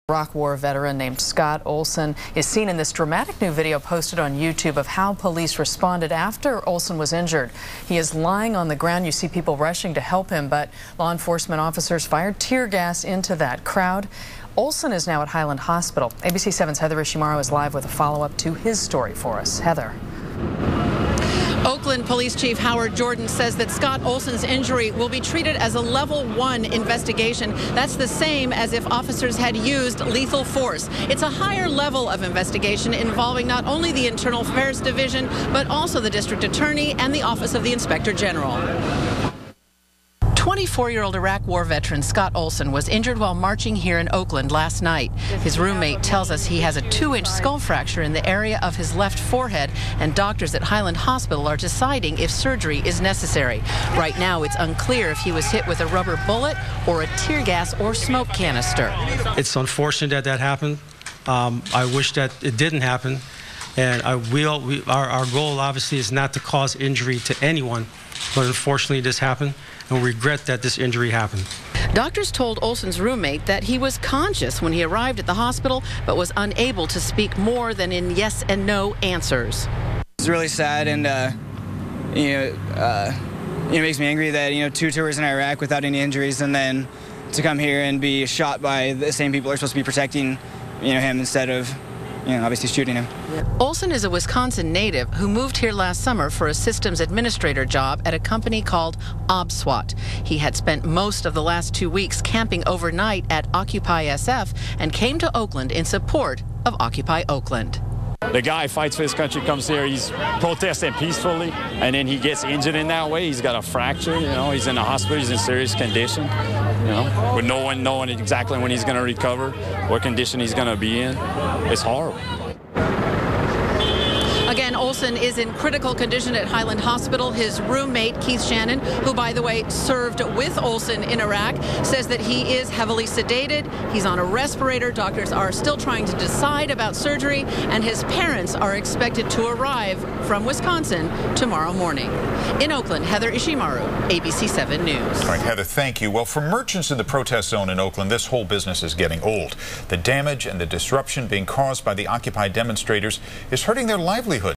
Iraq War veteran named Scott Olson is seen in this dramatic new video posted on YouTube of how police responded after Olson was injured. He is lying on the ground. You see people rushing to help him, but law enforcement officers fired tear gas into that crowd. Olson is now at Highland Hospital. ABC 7's Heather Ishimaru is live with a follow-up to his story for us. Heather. Oakland Police Chief Howard Jordan says that Scott Olson's injury will be treated as a level 1 investigation. That's the same as if officers had used lethal force. It's a higher level of investigation involving not only the Internal Affairs Division, but also the District Attorney and the Office of the Inspector General. 24-year-old Iraq War veteran Scott Olson was injured while marching here in Oakland last night. His roommate tells us he has a 2-inch skull fracture in the area of his left forehead, and doctors at Highland Hospital are deciding if surgery is necessary. Right now, it's unclear if he was hit with a rubber bullet or a tear gas or smoke canister. It's unfortunate that that happened. I wish that it didn't happen. And our goal, obviously, is not to cause injury to anyone. But unfortunately, this happened, and we regret that this injury happened. Doctors told Olson's roommate that he was conscious when he arrived at the hospital, but was unable to speak more than in yes and no answers. It's really sad, and it makes me angry that 2 tours in Iraq without any injuries, and then to come here and be shot by the same people who are supposed to be protecting him instead of obviously shooting him. Olson is a Wisconsin native who moved here last summer for a systems administrator job at a company called OBSWAT. He had spent most of the last 2 weeks camping overnight at Occupy SF and came to Oakland in support of Occupy Oakland. The guy fights for his country, comes here, he's protesting peacefully, and then he gets injured in that way. He's got a fracture, he's in the hospital, he's in serious condition, with no one knowing exactly when he's going to recover, what condition he's going to be in. It's horrible. Again, Olson is in critical condition at Highland Hospital. His roommate, Keith Shannon, who, by the way, served with Olson in Iraq, says that he is heavily sedated. He's on a respirator. Doctors are still trying to decide about surgery, and his parents are expected to arrive from Wisconsin tomorrow morning. In Oakland, Heather Ishimaru, ABC 7 News. All right, Heather, thank you. Well, for merchants in the protest zone in Oakland, this whole business is getting old. The damage and the disruption being caused by the Occupy demonstrators is hurting their livelihood.